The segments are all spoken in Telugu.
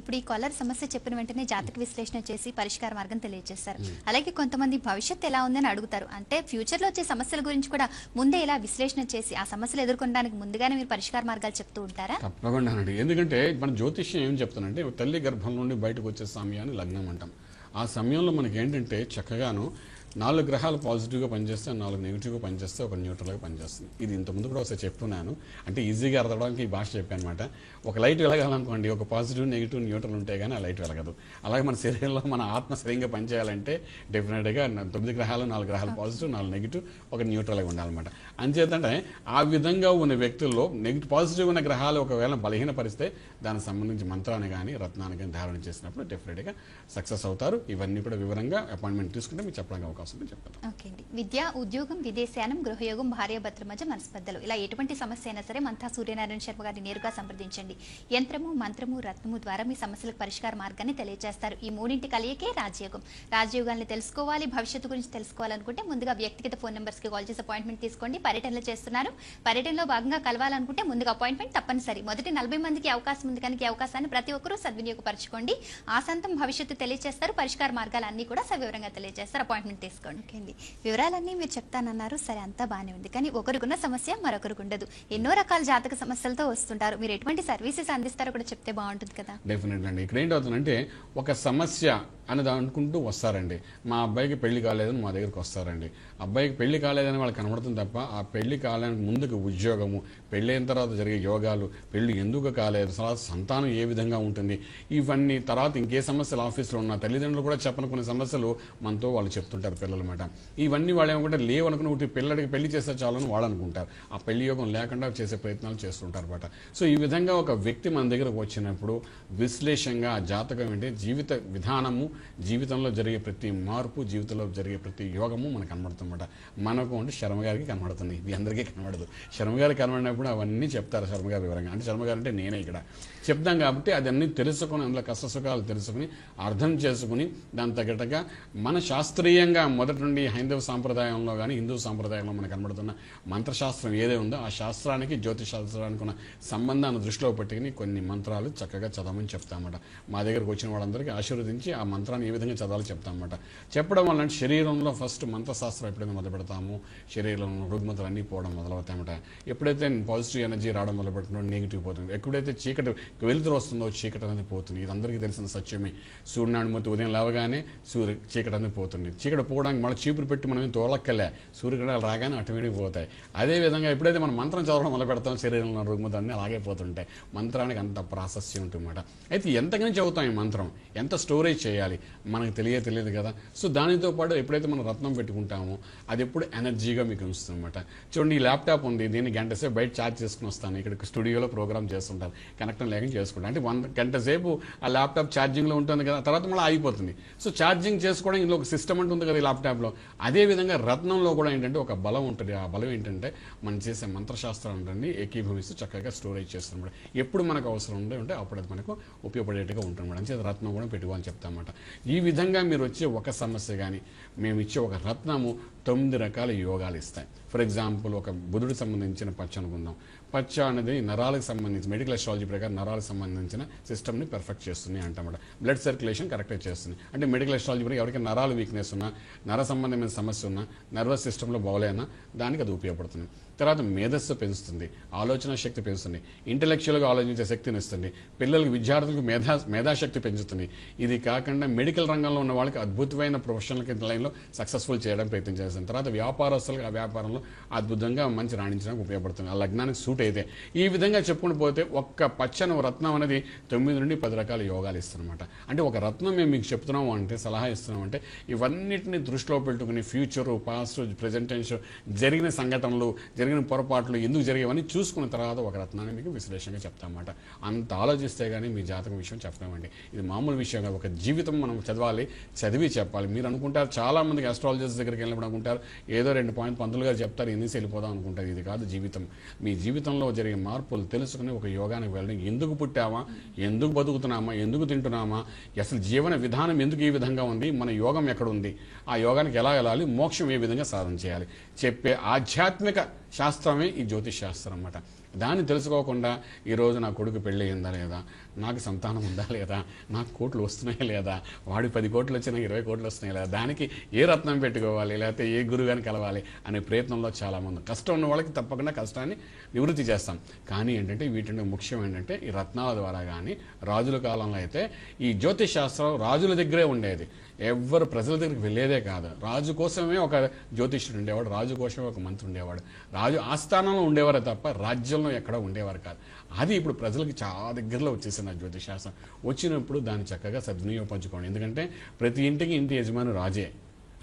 ఇప్పుడు ఈ కాలర్ సమస్య చెప్పిన వెంటనే జాతక విశ్లేషణ చేసి పరిష్కార మార్గం తెలియజేస్తారు. అలాగే కొంతమంది భవిష్యత్తు ఎలా ఉందని అడుగుతారు. అంటే ఫ్యూచర్ లో వచ్చే సమస్యల గురించి కూడా ముందే ఇలా విశ్లేషణ చేసి ఆ సమస్యలు ఎదుర్కొనడానికి ముందుగానే మీరు పరిష్కార మార్గాలు చెప్తూ ఉంటారా? తప్పకుండా అండి. ఎందుకంటే మన జ్యోతిష్యం ఏం చెప్తానంటే తల్లి గర్భం నుండి బయటకు వచ్చే సమయాన్ని లగ్నం అంటాం. ఆ సమయంలో మనకి ఏంటంటే చక్కగాను 4 గ్రహాలు పాజిటివ్గా పనిచేస్తే 4 నెగిటివ్గా పనిచేస్తే ఒక న్యూట్రల్గా పనిచేస్తుంది. ఇది ఇంతకుముందు కూడా ఒకసారి చెప్తున్నాను. అంటే ఈజీగా అర్థవడానికి ఈ భాష చెప్పాను అనమాట. ఒక లైట్ వెలగాలనుకోండి, ఒక పాజిటివ్ నెగిటివ్ న్యూట్రల్ ఉంటే కానీ ఆ లైట్ వెలగదు. అలాగే మన శరీరంలో మన ఆత్మ సరిగ్గా పనిచేయాలంటే డెఫినెట్గా 9 గ్రహాలు 4 గ్రహాలు పాజిటివ్ 4 నెగిటివ్ ఒక న్యూట్రల్గా ఉండాలన్నమాట. అంచేతంటే ఆ విధంగా ఉన్న వ్యక్తుల్లో పాజిటివ్ ఉన్న గ్రహాలు ఒకవేళ బలహీనపరిస్తే దానికి సంబంధించి మంత్రాన్ని కానీ రత్నాన్ని కానీ ధారణ చేసినప్పుడు డెఫినెట్గా సక్సెస్ అవుతారు. ఇవన్నీ కూడా వివరంగా అపాయింట్మెంట్ తీసుకుంటే మీకు చెప్పడానికి అవకాశం చెప్తాను. ఓకే అండి. విద్య, ఉద్యోగం, విదేశానం, గృహయోగం, భార్యాభర్తల మధ్య మనస్పర్ధలు ఇలా ఎటువంటి సమస్య అయినా సరే మంతా సూర్యనారాయణ శర్మ గారిని నేరుగా సంప్రదించండి. యంత్రము, మంత్రము, రత్నము ద్వారా మీ సమస్యలకు పరిష్కార మార్గాన్ని తెలియజేస్తారు. ఈ మూడింటి కలియకే రాజయోగం. రాజయోగాన్ని తెలుసుకోవాలి, భవిష్యత్తు గురించి తెలుసుకోవాలనుకుంటే ముందుగా వ్యక్తిగత ఫోన్ నెంబర్స్ కి కాల్ చేసి అపాయింట్మెంట్ తీసుకోండి. పర్యటనలు చేస్తున్నారు, పర్యటనలో భాగంగా కలవాలనుకుంటే ముందుగా అపాయింట్మెంట్ తప్పనిసరి. మొదటి 40 మందికి అవకాశం ఉంది కనుక ఈ అవకాశాన్ని ప్రతి ఒక్కరూ సద్వినియోగపరచుకోండి. ఆశాంతం భవిష్యత్తు తెలియజేస్తారు, పరిష్కార మార్గాలు అన్ని కూడా సవివరంగా తెలియజేస్తారు. అపాయింట్మెంట్ తీసుకోండి. వివరాలన్నీ మీరు చెప్తానన్నారు, సరే అంతా బాగానే ఉంది. కానీ ఒకరికున్న సమస్య మరొకరికి ఉండదు. ఎన్నో రకాల జాతక సమస్యలతో వస్తుంటారు. మీరు ఎటువంటి సర్వీసెస్ అందిస్తారో కూడా చెప్తే బాగుంటుంది కదా. డెఫినెట్లీ అండి. ఇక్కడ ఏంటవుతుందంటే ఒక సమస్య అనేది అనుకుంటూ వస్తారండి. మా అబ్బాయికి పెళ్లి కాలేదని మా దగ్గరికి వస్తారండి. అబ్బాయికి పెళ్లి కాలేదని వాళ్ళకి కనబడుతుంది తప్ప ఆ పెళ్లి కాలేదని ముందుకు ఉద్యోగము, పెళ్లి అయిన తర్వాత జరిగే యోగాలు, పెళ్లి ఎందుకు కాలేదు, తర్వాత సంతానం ఏ విధంగా ఉంటుంది, ఇవన్నీ తర్వాత ఇంకే సమస్యలు ఆఫీస్లో ఉన్న తల్లిదండ్రులు కూడా చెప్పని కొన్ని సమస్యలు మనతో వాళ్ళు చెప్తుంటారు పిల్లలమాట. ఇవన్నీ వాళ్ళు ఏమనుకుంటే లేవనుకుని ఒకటి పిల్లడికి పెళ్లి చేస్తే చాలని వాళ్ళు అనుకుంటారు. ఆ పెళ్లి యోగం లేకుండా చేసే ప్రయత్నాలు చేస్తుంటారు అనమాట. సో ఈ విధంగా ఒక వ్యక్తి మన దగ్గరకు వచ్చినప్పుడు విశ్లేషంగా ఆ జాతకం ఏంటి, జీవిత విధానము, జీవితంలో జరిగే ప్రతి మార్పు, జీవితంలో జరిగే ప్రతి యోగము మనకు కనబడుతుందన్నమాట. మనకు అంటే శర్మ గారికి కనబడుతుంది, ఇది అందరికీ కనబడదు. శర్మ గారికి కనబడినప్పుడు అవన్నీ చెప్తారు శర్మ గారి వివరంగా. అంటే శర్మ గారు అంటే నేనే ఇక్కడ చెప్తాం కాబట్టి అదన్నీ తెలుసుకొని అందులో కష్టసుఖాలు తెలుసుకుని అర్థం చేసుకుని దాని తగ్గట్టుగా మన శాస్త్రీయంగా మొదటి నుండి హైందవ సాంప్రదాయంలో కానీ హిందూ సాంప్రదాయంలో మనకు కనబడుతున్న మంత్రశాస్త్రం ఏదే ఉందో ఆ శాస్త్రానికి జ్యోతిష్ శాస్త్రానికి ఉన్న సంబంధాన్ని దృష్టిలో పెట్టుకుని కొన్ని మంత్రాలు చక్కగా చదవమని చెప్తామన్నమాట. మా దగ్గరకు వచ్చిన వాళ్ళందరికీ ఆశీర్వదించి ఆ మంత్రాన్ని ఏ విధంగా చదవాలో చెప్తామన్నమాట. చెప్పడం వల్ల శరీరంలో ఫస్ట్ మంత్రశాస్త్రం ఎప్పుడైతే మొదలు పెడతామో శరీరంలో రుగ్మతలు అన్నీ పోవడం మొదలవుతాయన్నమాట. ఎప్పుడైతే పాజిటివ్ ఎనర్జీ రావడం మొదలు పెట్టినో నెగిటివ్ పోతుంది. ఎప్పుడైతే చీకటి వెలుతురు వస్తుందో చీకటి అనేది పోతుంది. ఇది అందరికీ తెలిసిన సత్యమే. సూర్యనారాయణమూర్తి ఉదయం లేవగానే చీకటి అనేది పోతుంది. చీకటి పోవడానికి మళ్ళీ చీపురు పెట్టి మనం తోలక్కలే, సూర్యకిరణాలు రాగానే ఆటోమేటిక్ పోతాయి. అదేవిధంగా ఎప్పుడైతే మనం మంత్రం చదవడం మొదలు పెడతాం శరీరంలో రుగ్మతలు అన్నీ అలాగే పోతుంటాయి. మంత్రానికి అంత ప్రాశస్యం ఉంటుందన్నమాట. అయితే ఎంతగానో చదువుతాం ఈ మంత్రం, ఎంత స్టోరేజ్ చేయాలి మనకు తెలియదు కదా. సో దానితో పాటు ఎప్పుడైతే మనం రత్నం పెట్టుకుంటామో అది ఎప్పుడు ఎనర్జీగా మీకు ఉంచుతుంది అనమాట. చూడండి, ఈ ల్యాప్టాప్ ఉంది, దీన్ని గంట సేపు బయట ఛార్జ్ చేసుకుని వస్తాను. ఇక్కడ స్టూడియోలో ప్రోగ్రామ్ చేస్తుంటాను, కనెక్టర్ లేక చేసుకుంటాను. అంటే 1 గంట సేపు ఆ ల్యాప్టాప్ ఛార్జింగ్లో ఉంటుంది కదా, తర్వాత మళ్ళీ ఆగిపోతుంది. సో ఛార్జింగ్ చేసుకోవడం ఇందులో ఒక సిస్టమ్ ఉంటుంది కదా ఈ ల్యాప్టాప్లో. అదేవిధంగా రత్నంలో కూడా ఏంటంటే ఒక బలం ఉంటుంది. ఆ బలం ఏంటంటే మనం చేసే మంత్రశాస్త్రం ఉంటుంది ఏకీభవిస్తూ చక్కగా స్టోరేజ్ చేస్తాం. ఎప్పుడు మనకు అవసరం ఉంటే అప్పుడు అది మనకు ఉపయోగపడేట్టుగా ఉంటుంది. అంటే రత్నం కూడా పెట్టుకోవాలని చెప్తామన్నమాట. ఈ విధంగా మీరు వచ్చే ఒక సమస్య కానీ మేము ఇచ్చే ఒక రత్నము 9 రకాల యోగాలు ఇస్తాయి. ఫర్ ఎగ్జాంపుల్ ఒక బుధుడికి సంబంధించిన పచ్చ అనుకుందాం. పచ్చ అనేది నరాలకు సంబంధించి మెడికల్ అస్ట్రాలజీ ప్రకారం నరాలకు సంబంధించిన సిస్టమ్ని పర్ఫెక్ట్ చేస్తుంది అంటామన్నమాట. బ్లడ్ సర్క్యులేషన్ కరెక్ట్గా చేస్తుంది. అంటే మెడికల్ అస్ట్రాలజీ ప్రకారం ఎవరికి నరాల వీక్నెస్ ఉన్నా, నర సంబంధమైన సమస్య ఉన్నా, నర్వస్ సిస్టంలో బాగోలేనా దానికి అది ఉపయోగపడుతుంది. తర్వాత మేధస్సు పెంచుతుంది, ఆలోచన శక్తి పెంచుతుంది, ఇంటెలెక్చువల్గా ఆలోచించే శక్తిని ఇస్తుంది, పిల్లలకు విద్యార్థులకు మేధాశక్తి పెంచుతుంది. ఇది కాకుండా మెడికల్ రంగంలో ఉన్న వాళ్ళకి అద్భుతమైన ప్రొఫెషనల్ లైన్లో సక్సెస్ఫుల్ చేయడం ప్రయత్నం చేస్తుంది. తర్వాత వ్యాపారస్తులకు ఆ వ్యాపారంలో అద్భుతంగా మంచి రాణించడానికి ఉపయోగపడుతుంది, ఆ లగ్నానికి సూట్ అయితే. ఈ విధంగా చెప్పుకుంటూ పోతే ఒక్క పచ్చని రత్నం అనేది 9 నుండి 10 రకాల యోగాలు ఇస్తుందన్నమాట. అంటే ఒక రత్నం మేము మీకు చెప్తున్నాము అంటే, సలహా ఇస్తున్నాం అంటే ఇవన్నిటిని దృష్టిలో పెట్టుకుని ఫ్యూచరు, పాస్ట్, ప్రెజెంట్ టెన్స్, జరిగిన సంఘటనలు, జరిగిన పొరపాట్లు ఎందుకు జరిగేవని చూసుకున్న తర్వాత ఒక రత్నాన్ని మీకు విశ్లేషణగా చెప్తామన్నమాట. అంత ఆలోచిస్తే కానీ మీ జాతకం విషయం చెప్తామండి. ఇది మామూలు విషయం కాదు. ఒక జీవితం మనం చదివి చెప్పాలి. మీరు అనుకుంటారు, చాలా మందికి ఆస్ట్రాలజర్స్ దగ్గరికి వెళ్ళినప్పుడు అనుకుంటారు ఏదో 2 పాయింట్ పంతులు గారు చెప్తారు ఎన్ని వెళ్ళిపోదాం అనుకుంటారు. ఇది కాదు జీవితం. మీ జీవితంలో జరిగే మార్పులు తెలుసుకుని ఒక యోగానికి వెళ్ళడం, ఎందుకు పుట్టామా, ఎందుకు బతుకుతున్నామా, ఎందుకు తింటున్నామా, అసలు జీవన విధానం ఎందుకు ఈ విధంగా ఉంది, మన యోగం ఎక్కడ ఉంది, ఆ యోగానికి ఎలా వెళ్ళాలి, మోక్షం ఏ విధంగా సాధన చేయాలి చెప్పే ఆధ్యాత్మిక శాస్త్రమే ఈ జ్యోతిష్ శాస్త్రం అన్నమాట. దాన్ని తెలుసుకోకుండా ఈరోజు నా కొడుకు పెళ్ళి అయిందా లేదా, నాకు సంతానం ఉందా లేదా, నాకు కోట్లు వస్తున్నాయా లేదా, వాడి 10 కోట్లు వచ్చినా 20 కోట్లు వస్తున్నాయా లేదా, దానికి ఏ రత్నం పెట్టుకోవాలి, లేకపోతే ఏ గురువుగాని కలవాలి అనే ప్రయత్నంలో చాలామంది. కష్టం ఉన్న వాళ్ళకి తప్పకుండా కష్టాన్ని నివృత్తి చేస్తాం. కానీ ఏంటంటే వీటిలో ముఖ్యం ఏంటంటే ఈ రత్నాల ద్వారా కానీ, రాజుల కాలంలో అయితే ఈ జ్యోతిష్ శాస్త్రం రాజుల దగ్గరే ఉండేది, ఎవ్వరు ప్రజల దగ్గరికి వెళ్ళేదే కాదు. రాజు కోసమే ఒక జ్యోతిష్యుడు ఉండేవాడు, రాజు కోసమే ఒక మంత్రి ఉండేవాడు, రాజు ఆస్థానంలో ఉండేవారే తప్ప రాజ్యంలో ఎక్కడ ఉండేవారు కాదు. అది ఇప్పుడు ప్రజలకు చాలా దగ్గరలో వచ్చేసింది ఆ జ్యోతిష్ శాస్త్రం. వచ్చినప్పుడు దాన్ని చక్కగా సద్వినియోగపరచుకోండి. ఎందుకంటే ప్రతి ఇంటికి ఇంటి యజమాని రాజే,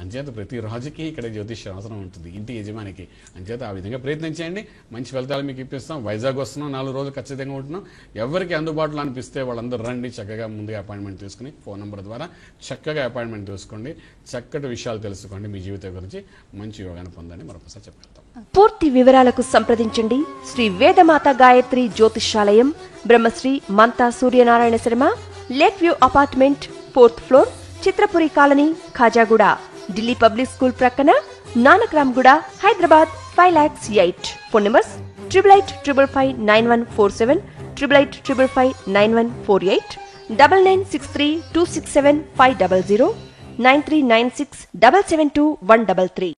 అంచేత ప్రతి రాజుకి ఇక్కడ జ్యోతిష్ అవసరం ఉంటుంది, ఇంటి యజమానికి. అంచేత ఆ విధంగా ప్రయత్నించేయండి, మంచి ఫలితాలు మీకు ఇప్పిస్తాం. వైజాగ్ వస్తున్నాం, 4 రోజులు ఖచ్చితంగా ఉంటున్నాం. ఎవరికి అందుబాటులో అనిపిస్తే వాళ్ళందరూ రండి, చక్కగా ముందుగా అపాయింట్మెంట్ తీసుకుని ఫోన్ నెంబర్ ద్వారా చక్కగా అపాయింట్మెంట్ తీసుకోండి, చక్కటి విషయాలు తెలుసుకోండి, మీ జీవితం గురించి మంచి యోగాన్ని పొందండి. మరొకసారి చెప్పగలుగుతాం. పూర్తి వివరాలకు సంప్రదించండి Shri Vedamata Gayatri Jyothishalayam, Brahmasri Mantha Suryanarayana Sharma, lake view apartment, 4th floor, Chitrapuri colony, Khajaguda, Delhi public school ప్రక్కన, నానక్రామ్గూడ, హైదరాబాద్ 5,08,000. Phone numbers 8855559147, 8855559148, 9963267500, 9396772133.